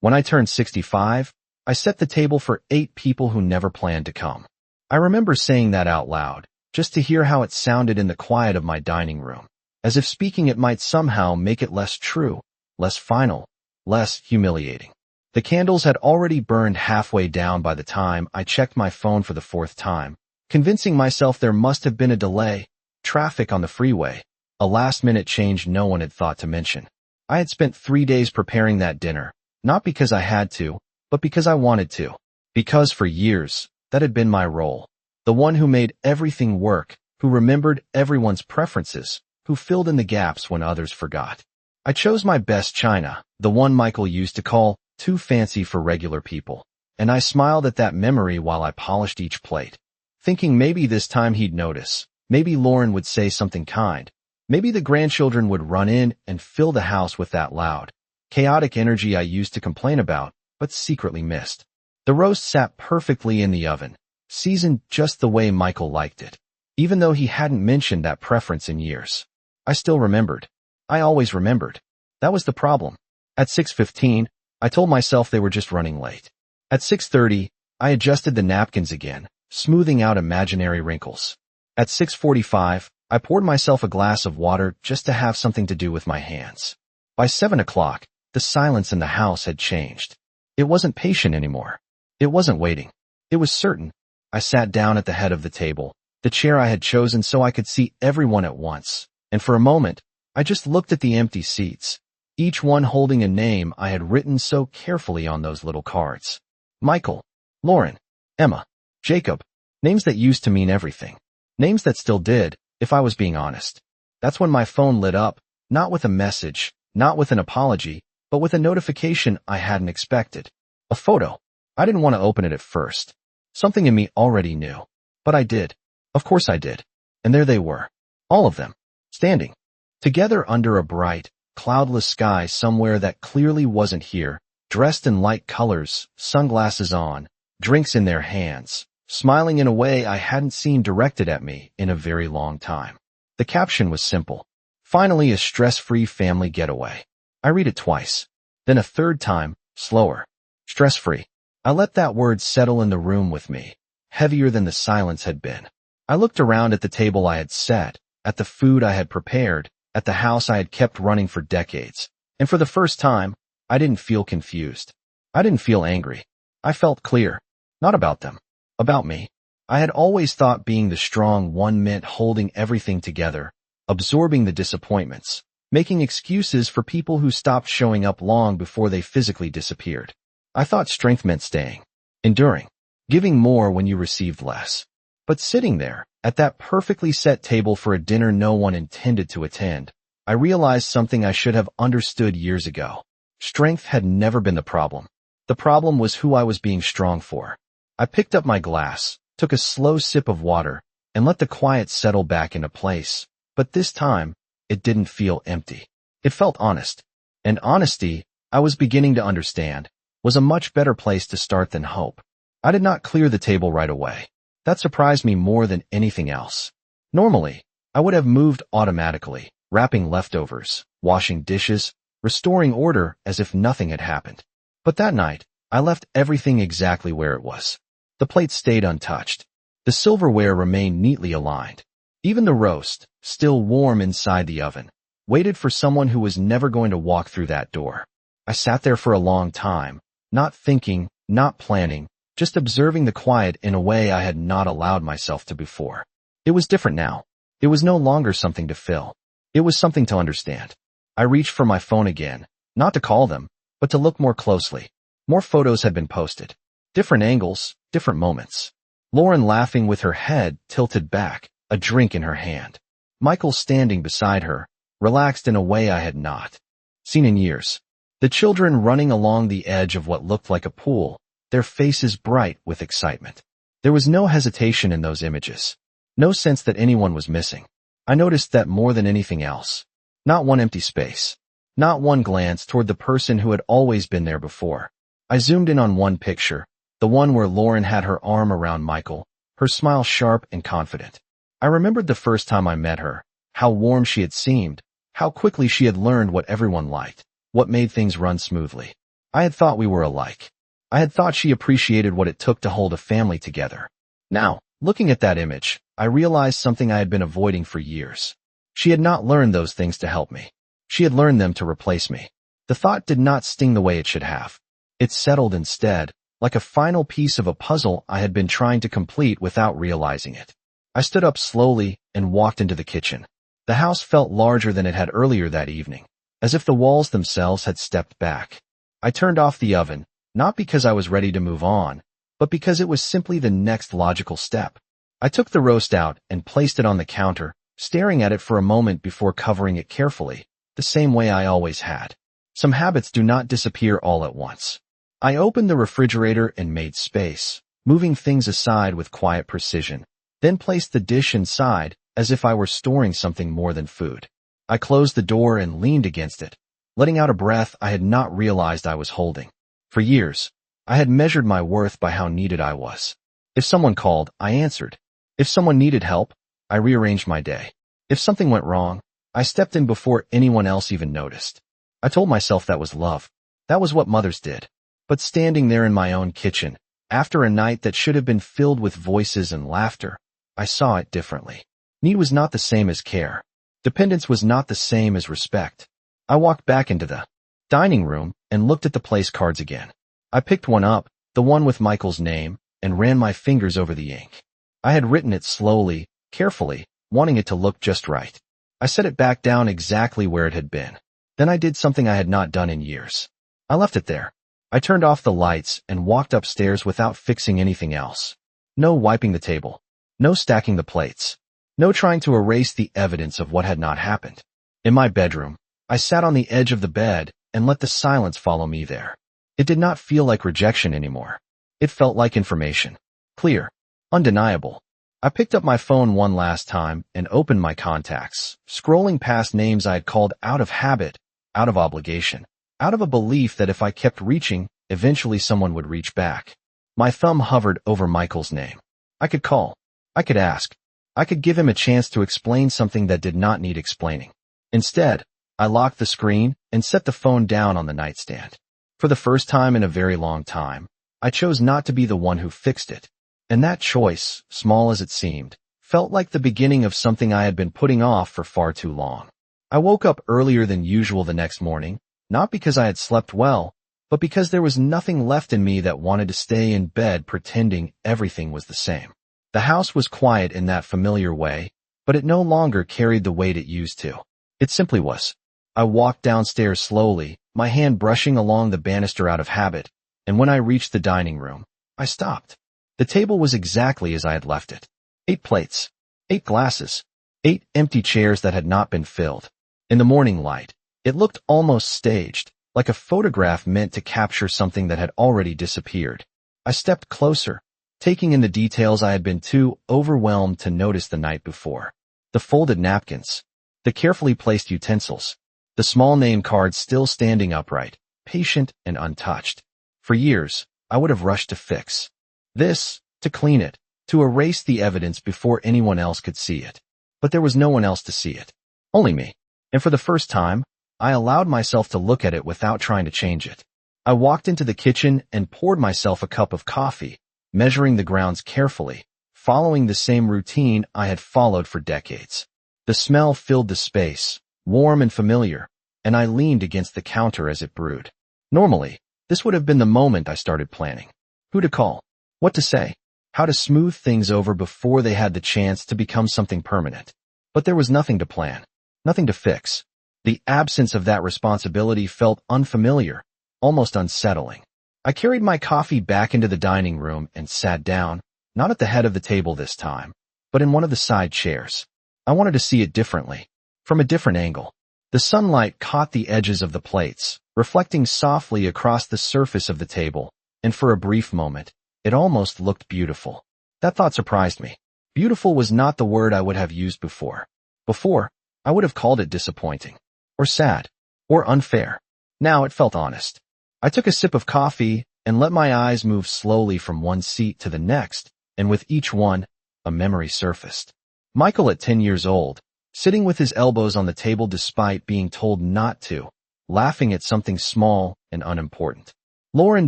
When I turned 65, I set the table for 8 people who never planned to come. I remember saying that out loud, just to hear how it sounded in the quiet of my dining room, as if speaking it might somehow make it less true, less final, less humiliating. The candles had already burned halfway down by the time I checked my phone for the 4th time, convincing myself there must have been a delay, traffic on the freeway, a last-minute change no one had thought to mention. I had spent 3 days preparing that dinner, not because I had to, but because I wanted to. Because for years, that had been my role. The one who made everything work, who remembered everyone's preferences, who filled in the gaps when others forgot. I chose my best china, the one Michael used to call too fancy for regular people, and I smiled at that memory while I polished each plate, thinking maybe this time he'd notice, maybe Lauren would say something kind, maybe the grandchildren would run in and fill the house with that loud, chaotic energy I used to complain about, but secretly missed. The roast sat perfectly in the oven, seasoned just the way Michael liked it, even though he hadn't mentioned that preference in years. I still remembered. I always remembered. That was the problem. At 6:15, I told myself they were just running late. At 6:30, I adjusted the napkins again, smoothing out imaginary wrinkles. At 6:45, I poured myself a glass of water just to have something to do with my hands. By 7 o'clock, the silence in the house had changed. It wasn't patient anymore. It wasn't waiting. It was certain. I sat down at the head of the table, the chair I had chosen so I could see everyone at once, and for a moment, I just looked at the empty seats, each one holding a name I had written so carefully on those little cards. Michael, Lauren, Emma, Jacob, names that used to mean everything. Names that still did, if I was being honest. That's when my phone lit up, not with a message, not with an apology, but with a notification I hadn't expected. A photo. I didn't want to open it at first. Something in me already knew. But I did. Of course I did. And there they were. All of them. Standing. Together under a bright, cloudless sky somewhere that clearly wasn't here, dressed in light colors, sunglasses on, drinks in their hands, smiling in a way I hadn't seen directed at me in a very long time. The caption was simple. Finally a stress-free family getaway. I read it twice. Then a third time, slower. Stress-free. I let that word settle in the room with me, heavier than the silence had been. I looked around at the table I had set, at the food I had prepared, at the house I had kept running for decades, and for the first time, I didn't feel confused. I didn't feel angry. I felt clear. Not about them. About me. I had always thought being the strong one meant holding everything together, absorbing the disappointments, making excuses for people who stopped showing up long before they physically disappeared. I thought strength meant staying, enduring, giving more when you received less. But sitting there, at that perfectly set table for a dinner no one intended to attend, I realized something I should have understood years ago. Strength had never been the problem. The problem was who I was being strong for. I picked up my glass, took a slow sip of water, and let the quiet settle back into place. But this time, it didn't feel empty. It felt honest. And honesty, I was beginning to understand, was a much better place to start than hope. I did not clear the table right away. That surprised me more than anything else. Normally, I would have moved automatically, wrapping leftovers, washing dishes, restoring order as if nothing had happened. But that night, I left everything exactly where it was. The plate stayed untouched. The silverware remained neatly aligned. Even the roast, still warm inside the oven, waited for someone who was never going to walk through that door. I sat there for a long time, not thinking, not planning, just observing the quiet in a way I had not allowed myself to before. It was different now. It was no longer something to fill. It was something to understand. I reached for my phone again, not to call them, but to look more closely. More photos had been posted. Different angles, different moments. Lauren laughing with her head tilted back, a drink in her hand. Michael standing beside her, relaxed in a way I had not seen in years. The children running along the edge of what looked like a pool, their faces bright with excitement. There was no hesitation in those images. No sense that anyone was missing. I noticed that more than anything else. Not one empty space. Not one glance toward the person who had always been there before. I zoomed in on one picture, the one where Lauren had her arm around Michael, her smile sharp and confident. I remembered the first time I met her, how warm she had seemed, how quickly she had learned what everyone liked, what made things run smoothly. I had thought we were alike. I had thought she appreciated what it took to hold a family together. Now, looking at that image, I realized something I had been avoiding for years. She had not learned those things to help me. She had learned them to replace me. The thought did not sting the way it should have. It settled instead, like a final piece of a puzzle I had been trying to complete without realizing it. I stood up slowly and walked into the kitchen. The house felt larger than it had earlier that evening, as if the walls themselves had stepped back. I turned off the oven, not because I was ready to move on, but because it was simply the next logical step. I took the roast out and placed it on the counter, staring at it for a moment before covering it carefully, the same way I always had. Some habits do not disappear all at once. I opened the refrigerator and made space, moving things aside with quiet precision, then placed the dish inside as if I were storing something more than food. I closed the door and leaned against it, letting out a breath I had not realized I was holding. For years, I had measured my worth by how needed I was. If someone called, I answered. If someone needed help, I rearranged my day. If something went wrong, I stepped in before anyone else even noticed. I told myself that was love. That was what mothers did. But standing there in my own kitchen, after a night that should have been filled with voices and laughter, I saw it differently. Need was not the same as care. Dependence was not the same as respect. I walked back into the dining room and looked at the place cards again. I picked one up, the one with Michael's name, and ran my fingers over the ink. I had written it slowly, carefully, wanting it to look just right. I set it back down exactly where it had been. Then I did something I had not done in years. I left it there. I turned off the lights and walked upstairs without fixing anything else. No wiping the table. No stacking the plates. No trying to erase the evidence of what had not happened. In my bedroom, I sat on the edge of the bed and let the silence follow me there. It did not feel like rejection anymore. It felt like information. Clear. Undeniable. I picked up my phone one last time and opened my contacts, scrolling past names I had called out of habit, out of obligation, out of a belief that if I kept reaching, eventually someone would reach back. My thumb hovered over Michael's name. I could call. I could ask. I could give him a chance to explain something that did not need explaining. Instead, I locked the screen and set the phone down on the nightstand. For the first time in a very long time, I chose not to be the one who fixed it. And that choice, small as it seemed, felt like the beginning of something I had been putting off for far too long. I woke up earlier than usual the next morning, not because I had slept well, but because there was nothing left in me that wanted to stay in bed pretending everything was the same. The house was quiet in that familiar way, but it no longer carried the weight it used to. It simply was. I walked downstairs slowly, my hand brushing along the banister out of habit, and when I reached the dining room, I stopped. The table was exactly as I had left it. 8 plates. 8 glasses. 8 empty chairs that had not been filled. In the morning light, it looked almost staged, like a photograph meant to capture something that had already disappeared. I stepped closer, taking in the details I had been too overwhelmed to notice the night before. The folded napkins. The carefully placed utensils. The small name cards still standing upright, patient and untouched. For years, I would have rushed to fix this, to clean it, to erase the evidence before anyone else could see it. But there was no one else to see it. Only me. And for the first time, I allowed myself to look at it without trying to change it. I walked into the kitchen and poured myself a cup of coffee, measuring the grounds carefully, following the same routine I had followed for decades. The smell filled the space, warm and familiar, and I leaned against the counter as it brewed. Normally, this would have been the moment I started planning. Who to call? What to say? How to smooth things over before they had the chance to become something permanent. But there was nothing to plan, nothing to fix. The absence of that responsibility felt unfamiliar, almost unsettling. I carried my coffee back into the dining room and sat down, not at the head of the table this time, but in one of the side chairs. I wanted to see it differently, from a different angle. The sunlight caught the edges of the plates, reflecting softly across the surface of the table, and for a brief moment, it almost looked beautiful. That thought surprised me. Beautiful was not the word I would have used before. Before, I would have called it disappointing, or sad, or unfair. Now it felt honest. I took a sip of coffee and let my eyes move slowly from one seat to the next, and with each one, a memory surfaced. Michael at 10 years old, sitting with his elbows on the table despite being told not to, laughing at something small and unimportant. Lauren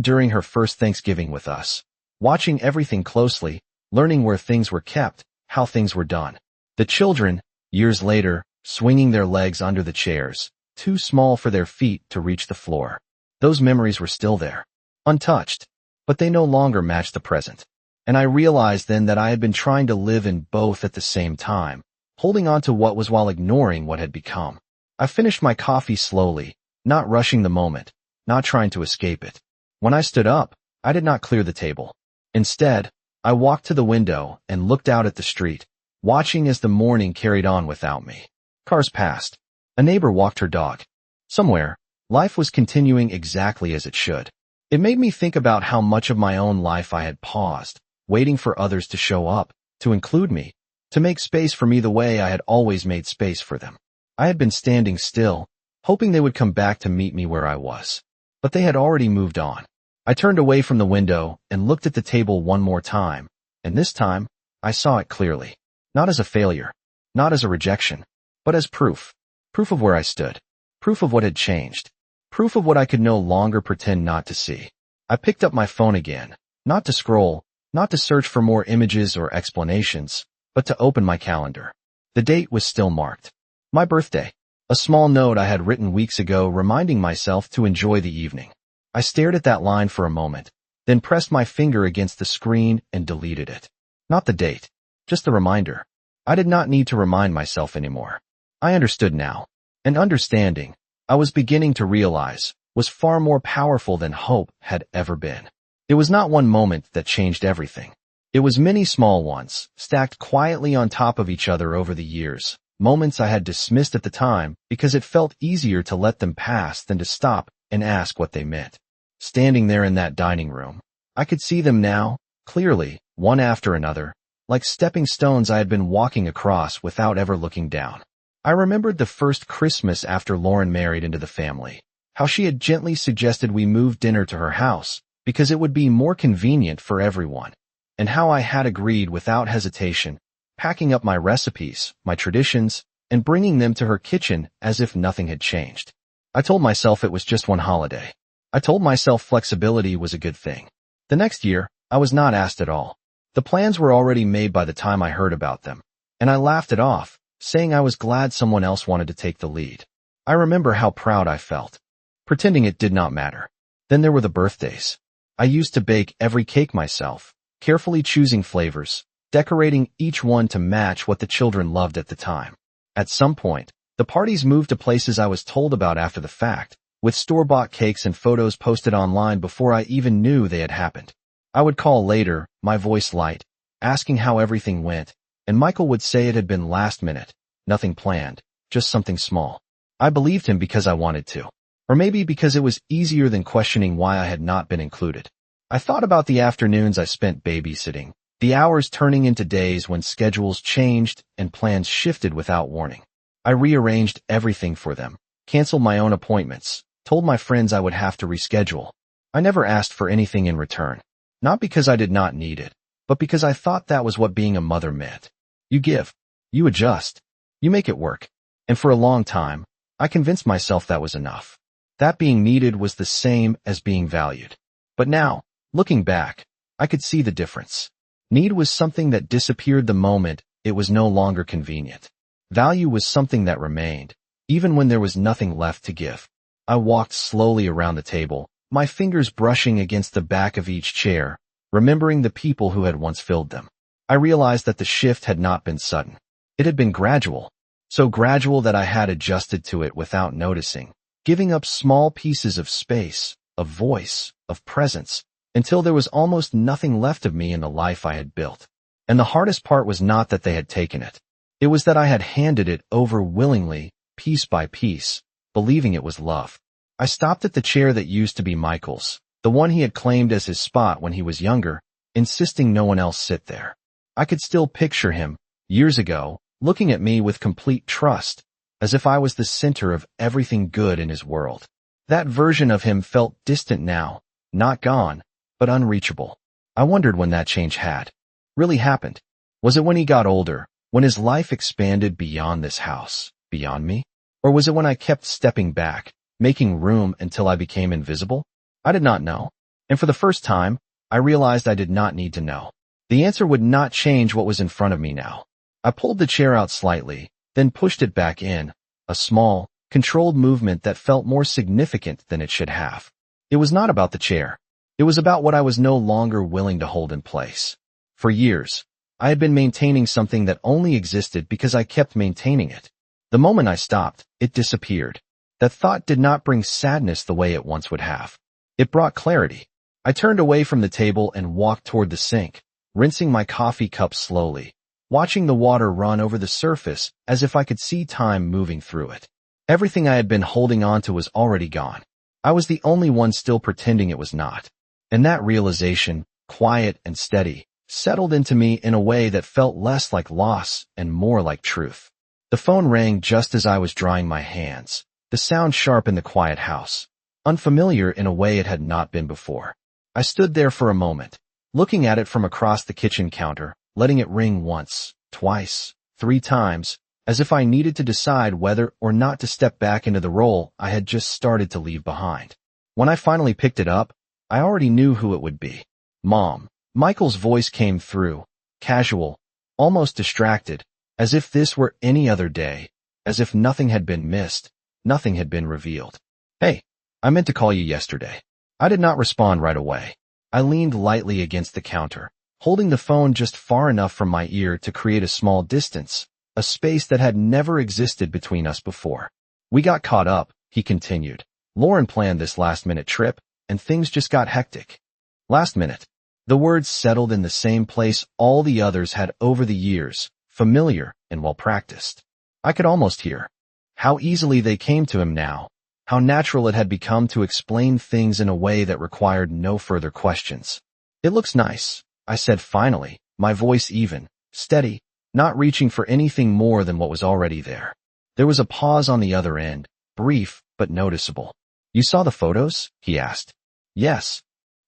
during her first Thanksgiving with us, watching everything closely, learning where things were kept, how things were done. The children, years later, swinging their legs under the chairs, too small for their feet to reach the floor. Those memories were still there, untouched, but they no longer matched the present. And I realized then that I had been trying to live in both at the same time, holding on to what was while ignoring what had become. I finished my coffee slowly, not rushing the moment, not trying to escape it. When I stood up, I did not clear the table. Instead, I walked to the window and looked out at the street, watching as the morning carried on without me. Cars passed. A neighbor walked her dog. Somewhere, life was continuing exactly as it should. It made me think about how much of my own life I had paused, waiting for others to show up, to include me, to make space for me the way I had always made space for them. I had been standing still, hoping they would come back to meet me where I was. But they had already moved on. I turned away from the window and looked at the table one more time, and this time, I saw it clearly. Not as a failure, not as a rejection, but as proof. Proof of where I stood. Proof of what had changed. Proof of what I could no longer pretend not to see. I picked up my phone again, not to scroll, not to search for more images or explanations, but to open my calendar. The date was still marked. My birthday. A small note I had written weeks ago reminding myself to enjoy the evening. I stared at that line for a moment, then pressed my finger against the screen and deleted it. Not the date, just the reminder. I did not need to remind myself anymore. I understood now. And understanding, I was beginning to realize, was far more powerful than hope had ever been. It was not one moment that changed everything. It was many small ones, stacked quietly on top of each other over the years. Moments I had dismissed at the time because it felt easier to let them pass than to stop and ask what they meant. Standing there in that dining room, I could see them now, clearly, one after another, like stepping stones I had been walking across without ever looking down. I remembered the first Christmas after Lauren married into the family, how she had gently suggested we move dinner to her house because it would be more convenient for everyone, and how I had agreed without hesitation, packing up my recipes, my traditions, and bringing them to her kitchen as if nothing had changed. I told myself it was just one holiday. I told myself flexibility was a good thing. The next year, I was not asked at all. The plans were already made by the time I heard about them, and I laughed it off, saying I was glad someone else wanted to take the lead. I remember how proud I felt, pretending it did not matter. Then there were the birthdays. I used to bake every cake myself, carefully choosing flavors, decorating each one to match what the children loved at the time. At some point, the parties moved to places I was told about after the fact, with store-bought cakes and photos posted online before I even knew they had happened. I would call later, my voice light, asking how everything went, and Michael would say it had been last minute, nothing planned, just something small. I believed him because I wanted to. Or maybe because it was easier than questioning why I had not been included. I thought about the afternoons I spent babysitting, the hours turning into days when schedules changed and plans shifted without warning. I rearranged everything for them, canceled my own appointments, told my friends I would have to reschedule. I never asked for anything in return. Not because I did not need it, but because I thought that was what being a mother meant. You give. You adjust. You make it work. And for a long time, I convinced myself that was enough. That being needed was the same as being valued. But now, looking back, I could see the difference. Need was something that disappeared the moment it was no longer convenient. Value was something that remained, even when there was nothing left to give. I walked slowly around the table, my fingers brushing against the back of each chair, remembering the people who had once filled them. I realized that the shift had not been sudden. It had been gradual. So gradual that I had adjusted to it without noticing, giving up small pieces of space, of voice, of presence, until there was almost nothing left of me in the life I had built. And the hardest part was not that they had taken it. It was that I had handed it over willingly, piece by piece, believing it was love. I stopped at the chair that used to be Michael's, the one he had claimed as his spot when he was younger, insisting no one else sit there. I could still picture him, years ago, looking at me with complete trust, as if I was the center of everything good in his world. That version of him felt distant now, not gone, but unreachable. I wondered when that change had really happened. Was it when he got older, when his life expanded beyond this house, beyond me? Or was it when I kept stepping back, making room until I became invisible? I did not know. And for the first time, I realized I did not need to know. The answer would not change what was in front of me now. I pulled the chair out slightly, then pushed it back in, a small, controlled movement that felt more significant than it should have. It was not about the chair. It was about what I was no longer willing to hold in place. For years, I had been maintaining something that only existed because I kept maintaining it. The moment I stopped, it disappeared. That thought did not bring sadness the way it once would have. It brought clarity. I turned away from the table and walked toward the sink, rinsing my coffee cup slowly, watching the water run over the surface as if I could see time moving through it. Everything I had been holding on to was already gone. I was the only one still pretending it was not. And that realization, quiet and steady, settled into me in a way that felt less like loss and more like truth. The phone rang just as I was drying my hands, the sound sharp in the quiet house, unfamiliar in a way it had not been before. I stood there for a moment, looking at it from across the kitchen counter, letting it ring once, twice, 3 times, as if I needed to decide whether or not to step back into the role I had just started to leave behind. When I finally picked it up, I already knew who it would be. Mom. Michael's voice came through, casual, almost distracted, as if this were any other day, as if nothing had been missed, nothing had been revealed. Hey, I meant to call you yesterday. I did not respond right away. I leaned lightly against the counter, holding the phone just far enough from my ear to create a small distance, a space that had never existed between us before. We got caught up, he continued. Lauren planned this last-minute trip, and things just got hectic. Last minute. The words settled in the same place all the others had over the years, familiar and well-practiced. I could almost hear how easily they came to him now, how natural it had become to explain things in a way that required no further questions. It looks nice, I said finally, my voice even, steady, not reaching for anything more than what was already there. There was a pause on the other end, brief but noticeable. You saw the photos? He asked. Yes.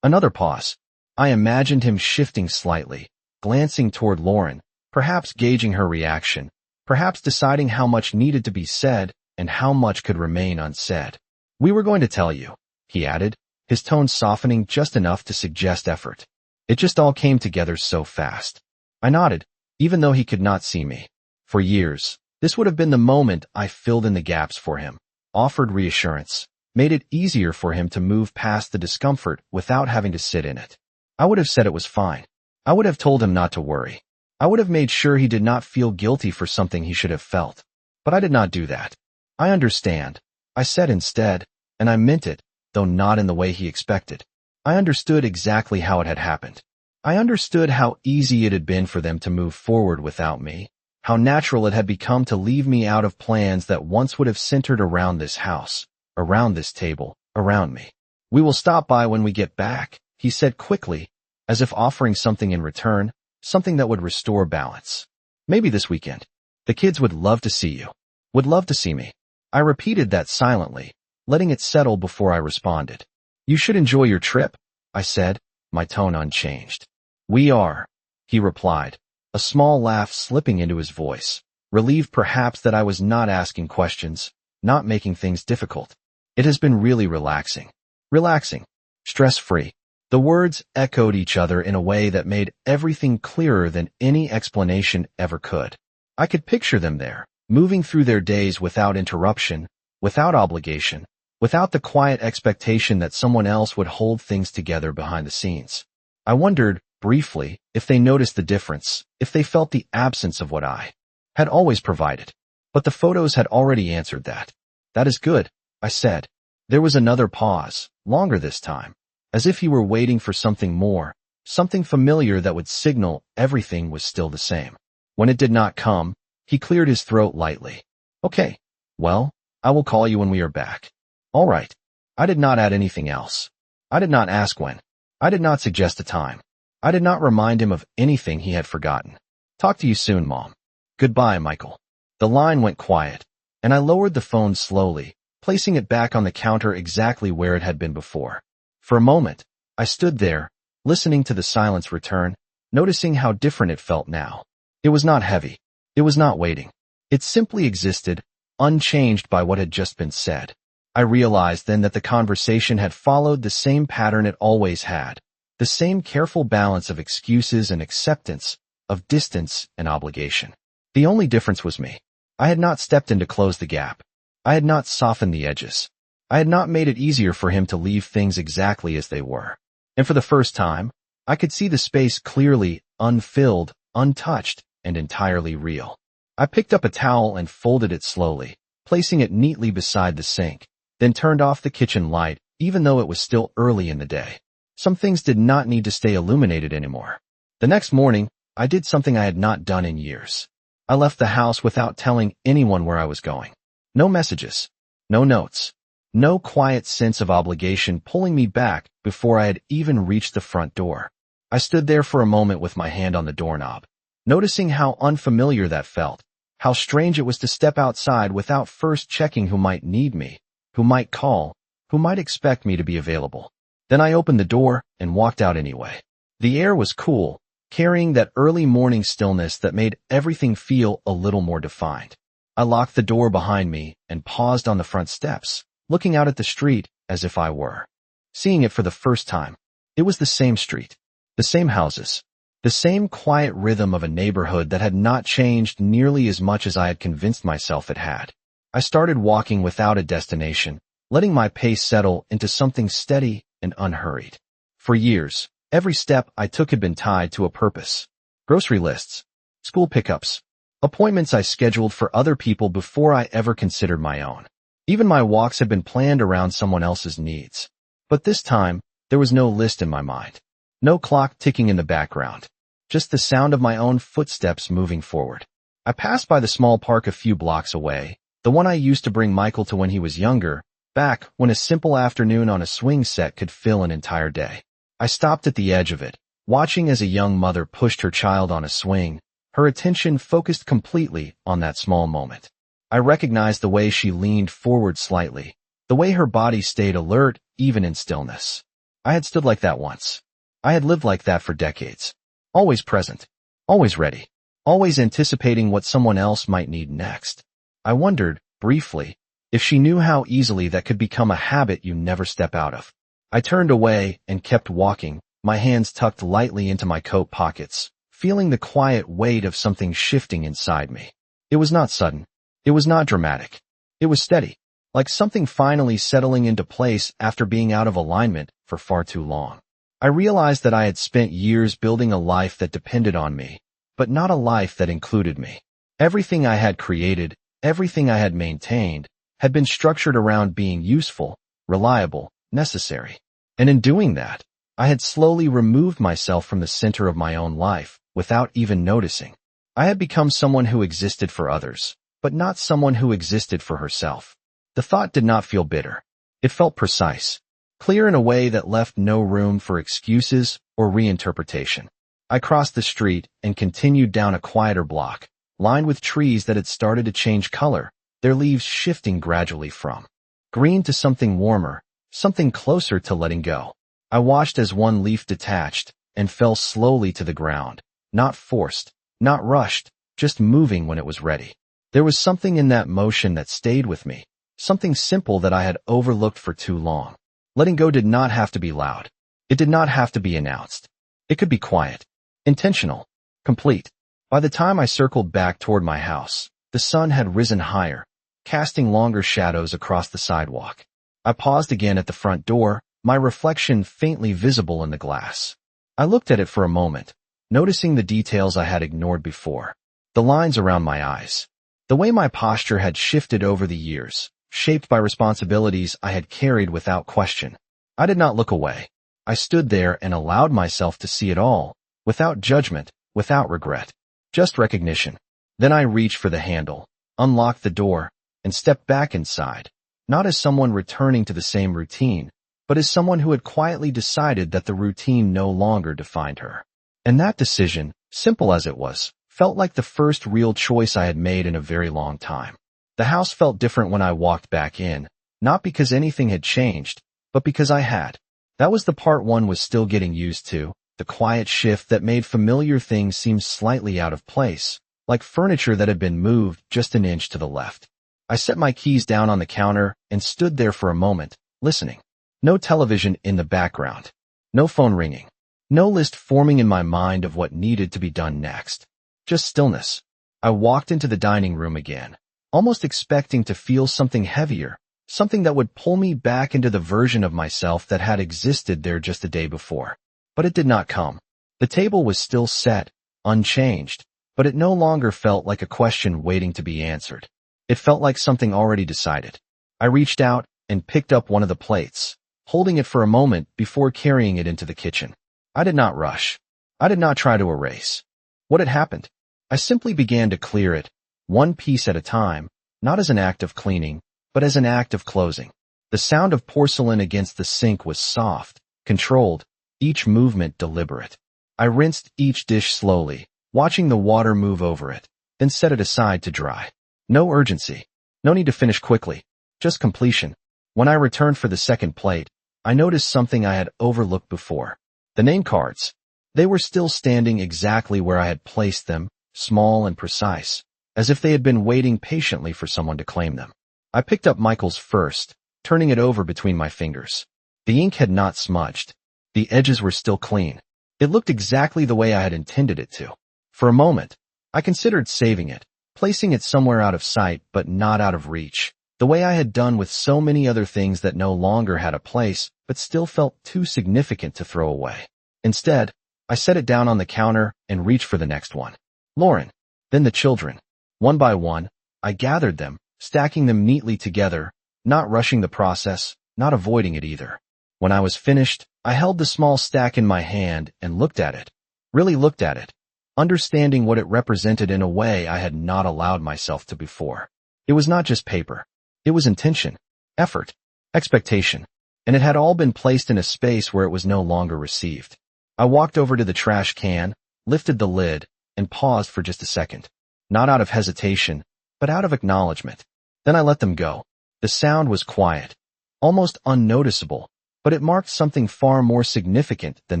Another pause. I imagined him shifting slightly, glancing toward Lauren, perhaps gauging her reaction, perhaps deciding how much needed to be said and how much could remain unsaid. We were going to tell you, he added, his tone softening just enough to suggest effort. It just all came together so fast. I nodded, even though he could not see me. For years, this would have been the moment I filled in the gaps for him, offered reassurance, made it easier for him to move past the discomfort without having to sit in it. I would have said it was fine. I would have told him not to worry. I would have made sure he did not feel guilty for something he should have felt. But I did not do that. I understand, I said instead, and I meant it, though not in the way he expected. I understood exactly how it had happened. I understood how easy it had been for them to move forward without me, how natural it had become to leave me out of plans that once would have centered around this house, around this table, around me. We will stop by when we get back, he said quickly, as if offering something in return, something that would restore balance. Maybe this weekend. The kids would love to see you. Would love to see me. I repeated that silently, letting it settle before I responded. You should enjoy your trip, I said, my tone unchanged. We are, he replied, a small laugh slipping into his voice, relieved perhaps that I was not asking questions, not making things difficult. It has been really relaxing. Relaxing. Stress-free. The words echoed each other in a way that made everything clearer than any explanation ever could. I could picture them there, moving through their days without interruption, without obligation, without the quiet expectation that someone else would hold things together behind the scenes. I wondered, briefly, if they noticed the difference, if they felt the absence of what I had always provided. But the photos had already answered that. That is good, I said. There was another pause, longer this time, as if he were waiting for something more, something familiar that would signal everything was still the same. When it did not come, he cleared his throat lightly. Okay, well, I will call you when we are back. All right. I did not add anything else. I did not ask when. I did not suggest a time. I did not remind him of anything he had forgotten. Talk to you soon, Mom. Goodbye, Michael. The line went quiet, and I lowered the phone slowly, placing it back on the counter exactly where it had been before. For a moment, I stood there, listening to the silence return, noticing how different it felt now. It was not heavy. It was not waiting. It simply existed, unchanged by what had just been said. I realized then that the conversation had followed the same pattern it always had, the same careful balance of excuses and acceptance, of distance and obligation. The only difference was me. I had not stepped in to close the gap. I had not softened the edges. I had not made it easier for him to leave things exactly as they were. And for the first time, I could see the space clearly, unfilled, untouched, and entirely real. I picked up a towel and folded it slowly, placing it neatly beside the sink, then turned off the kitchen light, even though it was still early in the day. Some things did not need to stay illuminated anymore. The next morning, I did something I had not done in years. I left the house without telling anyone where I was going. No messages, no notes, no quiet sense of obligation pulling me back before I had even reached the front door. I stood there for a moment with my hand on the doorknob, noticing how unfamiliar that felt, how strange it was to step outside without first checking who might need me, who might call, who might expect me to be available. Then I opened the door and walked out anyway. The air was cool, carrying that early morning stillness that made everything feel a little more defined. I locked the door behind me and paused on the front steps, looking out at the street as if I were seeing it for the first time. It was the same street, the same houses, the same quiet rhythm of a neighborhood that had not changed nearly as much as I had convinced myself it had. I started walking without a destination, letting my pace settle into something steady and unhurried. For years, every step I took had been tied to a purpose. Grocery lists, school pickups, appointments I scheduled for other people before I ever considered my own. Even my walks had been planned around someone else's needs. But this time, there was no list in my mind. No clock ticking in the background. Just the sound of my own footsteps moving forward. I passed by the small park a few blocks away, the one I used to bring Michael to when he was younger, back when a simple afternoon on a swing set could fill an entire day. I stopped at the edge of it, watching as a young mother pushed her child on a swing, her attention focused completely on that small moment. I recognized the way she leaned forward slightly, the way her body stayed alert even in stillness. I had stood like that once. I had lived like that for decades. Always present, always ready, always anticipating what someone else might need next. I wondered, briefly, if she knew how easily that could become a habit you never step out of. I turned away and kept walking, my hands tucked lightly into my coat pockets, feeling the quiet weight of something shifting inside me. It was not sudden. It was not dramatic. It was steady, like something finally settling into place after being out of alignment for far too long. I realized that I had spent years building a life that depended on me, but not a life that included me. Everything I had created, everything I had maintained, had been structured around being useful, reliable, necessary. And in doing that, I had slowly removed myself from the center of my own life without even noticing. I had become someone who existed for others, but not someone who existed for herself. The thought did not feel bitter. It felt precise, clear in a way that left no room for excuses or reinterpretation. I crossed the street and continued down a quieter block, lined with trees that had started to change color, their leaves shifting gradually from green to something warmer, something closer to letting go. I watched as one leaf detached and fell slowly to the ground, not forced, not rushed, just moving when it was ready. There was something in that motion that stayed with me, something simple that I had overlooked for too long. Letting go did not have to be loud. It did not have to be announced. It could be quiet, intentional, complete. By the time I circled back toward my house, the sun had risen higher, casting longer shadows across the sidewalk. I paused again at the front door, my reflection faintly visible in the glass. I looked at it for a moment, noticing the details I had ignored before. The lines around my eyes. The way my posture had shifted over the years, shaped by responsibilities I had carried without question. I did not look away. I stood there and allowed myself to see it all, without judgment, without regret. Just recognition. Then I reached for the handle, unlocked the door, and stepped back inside, not as someone returning to the same routine, but as someone who had quietly decided that the routine no longer defined her. And that decision, simple as it was, felt like the first real choice I had made in a very long time. The house felt different when I walked back in, not because anything had changed, but because I had. That was the part one was still getting used to, the quiet shift that made familiar things seem slightly out of place, like furniture that had been moved just an inch to the left. I set my keys down on the counter and stood there for a moment, listening. No television in the background. No phone ringing. No list forming in my mind of what needed to be done next. Just stillness. I walked into the dining room again, almost expecting to feel something heavier, something that would pull me back into the version of myself that had existed there just a day before. But it did not come. The table was still set, unchanged, but it no longer felt like a question waiting to be answered. It felt like something already decided. I reached out and picked up one of the plates, holding it for a moment before carrying it into the kitchen. I did not rush. I did not try to erase what had happened. I simply began to clear it, one piece at a time, not as an act of cleaning, but as an act of closing. The sound of porcelain against the sink was soft, controlled, each movement deliberate. I rinsed each dish slowly, watching the water move over it, then set it aside to dry. No urgency. No need to finish quickly. Just completion. When I returned for the second plate, I noticed something I had overlooked before. The name cards. They were still standing exactly where I had placed them, small and precise, as if they had been waiting patiently for someone to claim them. I picked up Michael's first, turning it over between my fingers. The ink had not smudged. The edges were still clean. It looked exactly the way I had intended it to. For a moment, I considered saving it, placing it somewhere out of sight but not out of reach, the way I had done with so many other things that no longer had a place but still felt too significant to throw away. Instead, I set it down on the counter and reached for the next one. Lauren, then the children. One by one, I gathered them, stacking them neatly together, not rushing the process, not avoiding it either. When I was finished, I held the small stack in my hand and looked at it, really looked at it, understanding what it represented in a way I had not allowed myself to before. It was not just paper. It was intention, effort, expectation, and it had all been placed in a space where it was no longer received. I walked over to the trash can, lifted the lid, and paused for just a second. Not out of hesitation, but out of acknowledgement. Then I let them go. The sound was quiet, almost unnoticeable, but it marked something far more significant than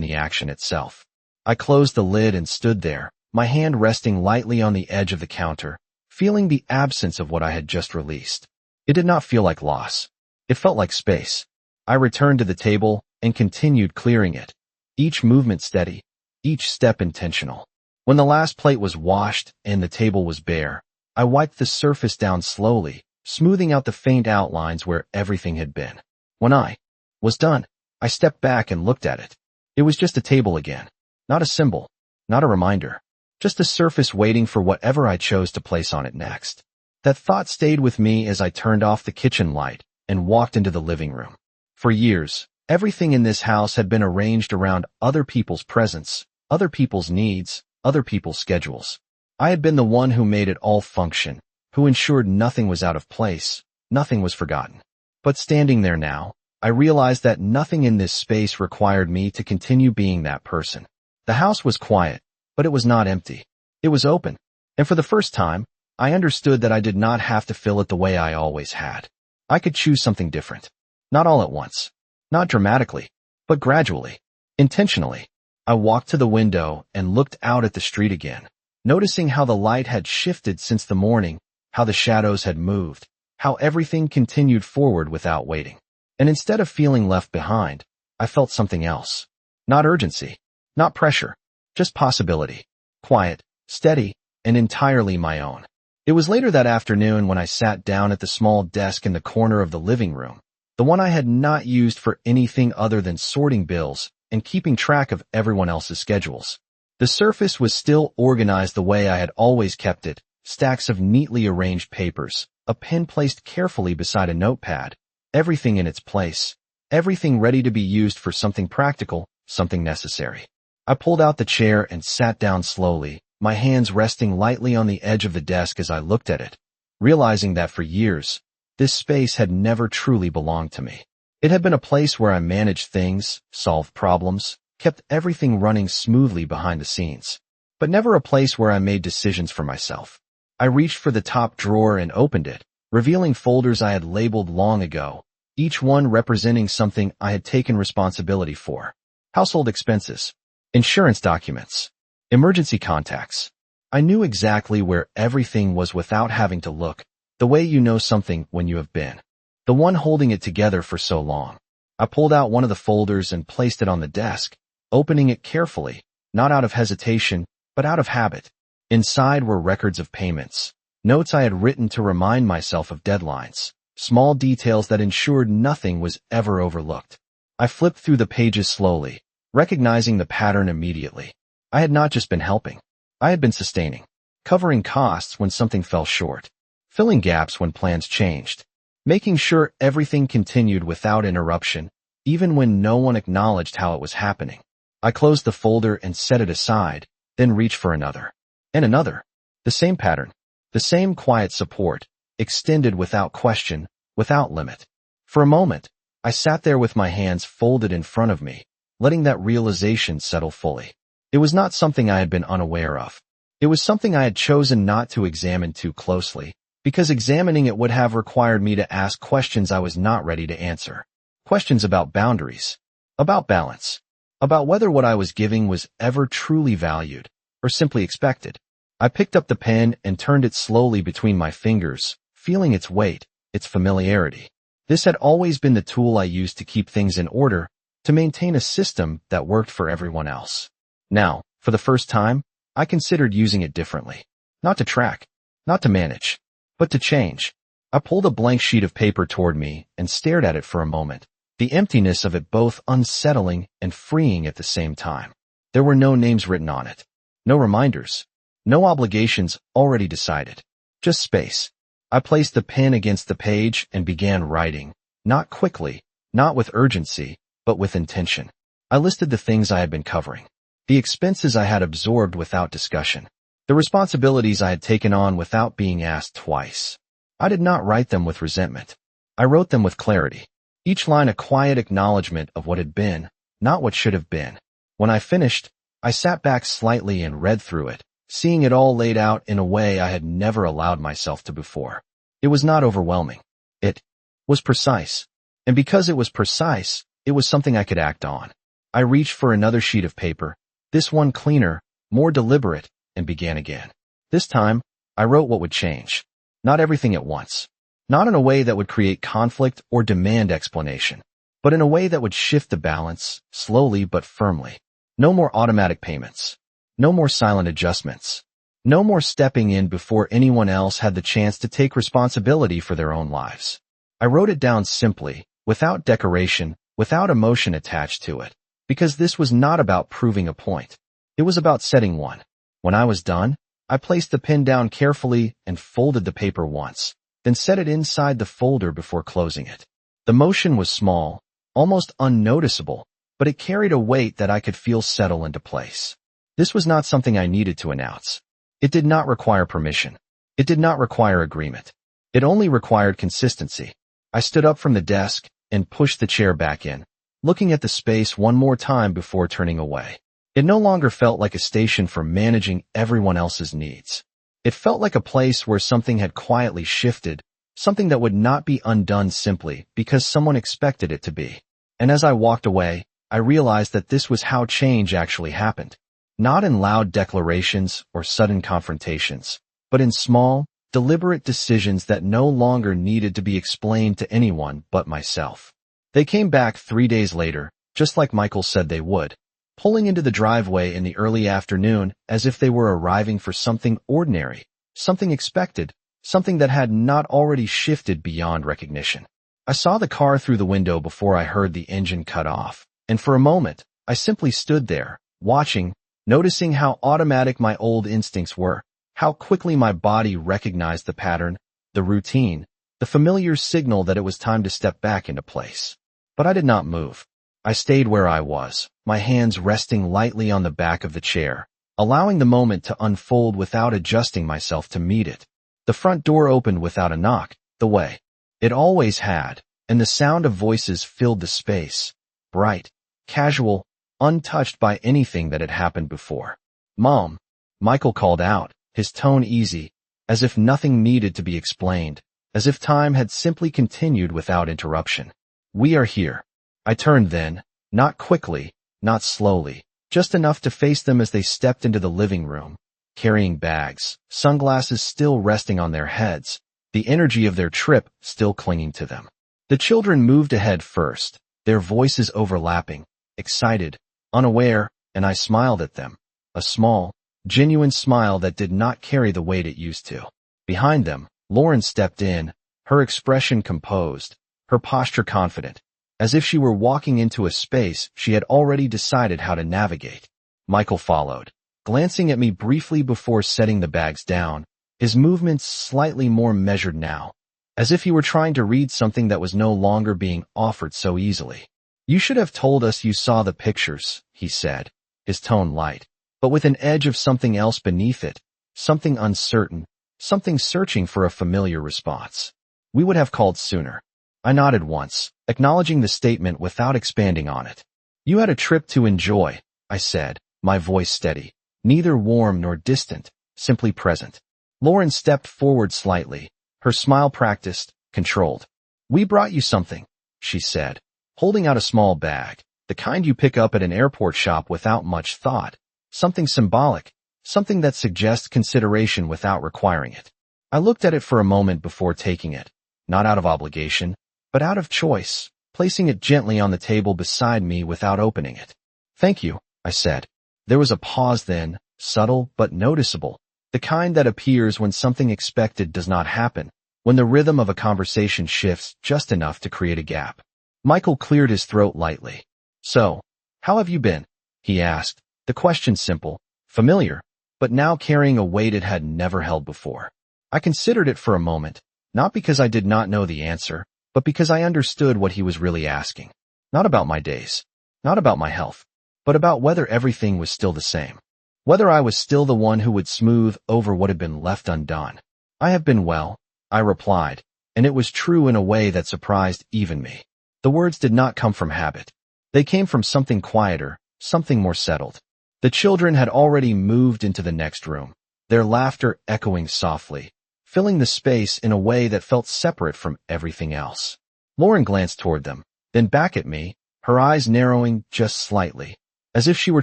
the action itself. I closed the lid and stood there, my hand resting lightly on the edge of the counter, feeling the absence of what I had just released. It did not feel like loss. It felt like space. I returned to the table and continued clearing it, each movement steady, each step intentional. When the last plate was washed and the table was bare, I wiped the surface down slowly, smoothing out the faint outlines where everything had been. When I was done, I stepped back and looked at it. It was just a table again. Not a symbol, not a reminder, just a surface waiting for whatever I chose to place on it next. That thought stayed with me as I turned off the kitchen light and walked into the living room. For years, everything in this house had been arranged around other people's presence, other people's needs, other people's schedules. I had been the one who made it all function, who ensured nothing was out of place, nothing was forgotten. But standing there now, I realized that nothing in this space required me to continue being that person. The house was quiet, but it was not empty. It was open. And for the first time, I understood that I did not have to fill it the way I always had. I could choose something different. Not all at once. Not dramatically, but gradually, intentionally. I walked to the window and looked out at the street again, noticing how the light had shifted since the morning, how the shadows had moved, how everything continued forward without waiting. And instead of feeling left behind, I felt something else. Not urgency, not pressure, just possibility. Quiet, steady, and entirely my own. It was later that afternoon when I sat down at the small desk in the corner of the living room, the one I had not used for anything other than sorting bills and keeping track of everyone else's schedules. The surface was still organized the way I had always kept it, stacks of neatly arranged papers, a pen placed carefully beside a notepad, everything in its place, everything ready to be used for something practical, something necessary. I pulled out the chair and sat down slowly, my hands resting lightly on the edge of the desk as I looked at it, realizing that for years, this space had never truly belonged to me. It had been a place where I managed things, solved problems, kept everything running smoothly behind the scenes, but never a place where I made decisions for myself. I reached for the top drawer and opened it, revealing folders I had labeled long ago, each one representing something I had taken responsibility for. Household expenses, insurance documents, emergency contacts. I knew exactly where everything was without having to look, The way you know something when you have been. The one holding it together for so long. I pulled out one of the folders and placed it on the desk, opening it carefully, not out of hesitation, but out of habit. Inside were records of payments, notes I had written to remind myself of deadlines, small details that ensured nothing was ever overlooked. I flipped through the pages slowly, recognizing the pattern immediately. I had not just been helping. I had been sustaining, covering costs when something fell short, filling gaps when plans changed, making sure everything continued without interruption, even when no one acknowledged how it was happening. I closed the folder and set it aside, then reached for another. And another. The same pattern. The same quiet support, extended without question, without limit. For a moment, I sat there with my hands folded in front of me, letting that realization settle fully. It was not something I had been unaware of. It was something I had chosen not to examine too closely, because examining it would have required me to ask questions I was not ready to answer. Questions about boundaries, about balance, about whether what I was giving was ever truly valued, or simply expected. I picked up the pen and turned it slowly between my fingers, feeling its weight, its familiarity. This had always been the tool I used to keep things in order, to maintain a system that worked for everyone else. Now, for the first time, I considered using it differently. Not to track, not to manage, but to change. I pulled a blank sheet of paper toward me and stared at it for a moment, the emptiness of it both unsettling and freeing at the same time. There were no names written on it, no reminders, no obligations already decided, just space. I placed the pen against the page and began writing, not quickly, not with urgency, but with intention. I listed the things I had been covering, the expenses I had absorbed without discussion, the responsibilities I had taken on without being asked twice. I did not write them with resentment. I wrote them with clarity, each line a quiet acknowledgement of what had been, not what should have been. When I finished, I sat back slightly and read through it, seeing it all laid out in a way I had never allowed myself to before. It was not overwhelming. It was precise. And because it was precise, it was something I could act on. I reached for another sheet of paper, this one cleaner, more deliberate, and began again. This time, I wrote what would change. Not everything at once. Not in a way that would create conflict or demand explanation, but in a way that would shift the balance, slowly but firmly. No more automatic payments. No more silent adjustments. No more stepping in before anyone else had the chance to take responsibility for their own lives. I wrote it down simply, without decoration, without emotion attached to it, because this was not about proving a point. It was about setting one. When I was done, I placed the pen down carefully and folded the paper once, then set it inside the folder before closing it. The motion was small, almost unnoticeable, but it carried a weight that I could feel settle into place. This was not something I needed to announce. It did not require permission. It did not require agreement. It only required consistency. I stood up from the desk and pushed the chair back in, looking at the space one more time before turning away. It no longer felt like a station for managing everyone else's needs. It felt like a place where something had quietly shifted, something that would not be undone simply because someone expected it to be. And as I walked away, I realized that this was how change actually happened. Not in loud declarations or sudden confrontations, but in small, deliberate decisions that no longer needed to be explained to anyone but myself. They came back 3 days later, just like Michael said they would, pulling into the driveway in the early afternoon as if they were arriving for something ordinary, something expected, something that had not already shifted beyond recognition. I saw the car through the window before I heard the engine cut off, and for a moment, I simply stood there, watching, noticing how automatic my old instincts were, how quickly my body recognized the pattern, the routine, the familiar signal that it was time to step back into place. But I did not move. I stayed where I was, my hands resting lightly on the back of the chair, allowing the moment to unfold without adjusting myself to meet it. The front door opened without a knock, the way it always had, and the sound of voices filled the space, bright, casual, untouched by anything that had happened before. "Mom," Michael called out, his tone easy, as if nothing needed to be explained, as if time had simply continued without interruption. "We are here." I turned then, not quickly, not slowly, just enough to face them as they stepped into the living room, carrying bags, sunglasses still resting on their heads, the energy of their trip still clinging to them. The children moved ahead first, their voices overlapping, excited, unaware, and I smiled at them. A small, genuine smile that did not carry the weight it used to. Behind them, Lauren stepped in, her expression composed, her posture confident, as if she were walking into a space she had already decided how to navigate. Michael followed, glancing at me briefly before setting the bags down, his movements slightly more measured now, as if he were trying to read something that was no longer being offered so easily. "You should have told us you saw the pictures," he said, his tone light, but with an edge of something else beneath it, something uncertain, something searching for a familiar response. "We would have called sooner." I nodded once, acknowledging the statement without expanding on it. "You had a trip to enjoy," I said, my voice steady, neither warm nor distant, simply present. Lauren stepped forward slightly, her smile practiced, controlled. "We brought you something," she said, holding out a small bag, the kind you pick up at an airport shop without much thought, something symbolic, something that suggests consideration without requiring it. I looked at it for a moment before taking it, not out of obligation, but out of choice, placing it gently on the table beside me without opening it. "Thank you," I said. There was a pause then, subtle but noticeable, the kind that appears when something expected does not happen, when the rhythm of a conversation shifts just enough to create a gap. Michael cleared his throat lightly. "So, how have you been?" he asked, the question simple, familiar, but now carrying a weight it had never held before. I considered it for a moment, not because I did not know the answer, but because I understood what he was really asking. Not about my days, not about my health, but about whether everything was still the same. Whether I was still the one who would smooth over what had been left undone. "I have been well," I replied, and it was true in a way that surprised even me. The words did not come from habit. They came from something quieter, something more settled. The children had already moved into the next room, their laughter echoing softly, filling the space in a way that felt separate from everything else. Lauren glanced toward them, then back at me, her eyes narrowing just slightly, as if she were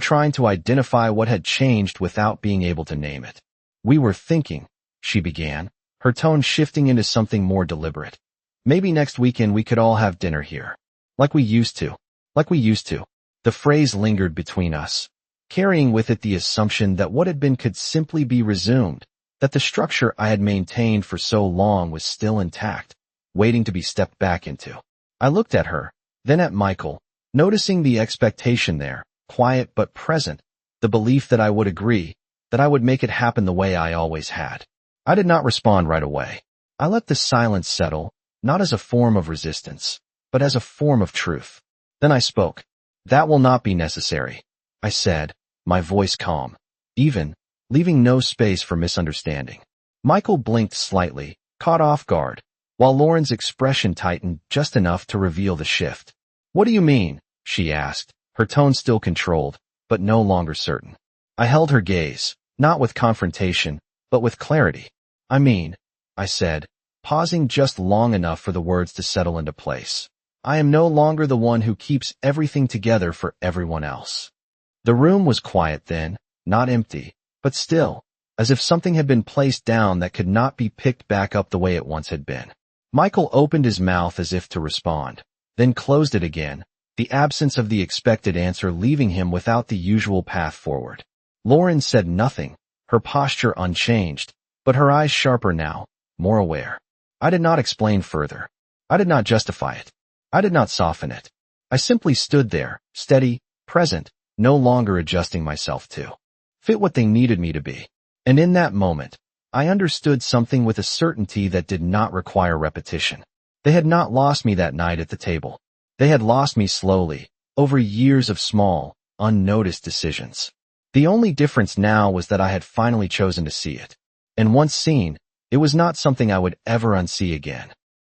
trying to identify what had changed without being able to name it. "We were thinking," she began, her tone shifting into something more deliberate. "Maybe next weekend we could all have dinner here. Like we used to. Like we used to." The phrase lingered between us, carrying with it the assumption that what had been could simply be resumed, that the structure I had maintained for so long was still intact, waiting to be stepped back into. I looked at her, then at Michael, noticing the expectation there, quiet but present, the belief that I would agree, that I would make it happen the way I always had. I did not respond right away. I let the silence settle, not as a form of resistance, but as a form of truth. Then I spoke. "That will not be necessary," I said, my voice calm, even, leaving no space for misunderstanding. Michael blinked slightly, caught off guard, while Lauren's expression tightened just enough to reveal the shift. "What do you mean?" she asked, her tone still controlled, but no longer certain. I held her gaze, not with confrontation, but with clarity. "I mean," I said, pausing just long enough for the words to settle into place, "I am no longer the one who keeps everything together for everyone else." The room was quiet then, not empty, but still, as if something had been placed down that could not be picked back up the way it once had been. Michael opened his mouth as if to respond, then closed it again, the absence of the expected answer leaving him without the usual path forward. Lauren said nothing, her posture unchanged, but her eyes sharper now, more aware. I did not explain further. I did not justify it. I did not soften it. I simply stood there, steady, present, no longer adjusting myself to fit what they needed me to be. And in that moment, I understood something with a certainty that did not require repetition. They had not lost me that night at the table. They had lost me slowly, over years of small, unnoticed decisions. The only difference now was that I had finally chosen to see it. And once seen, it was not something I would ever unsee again.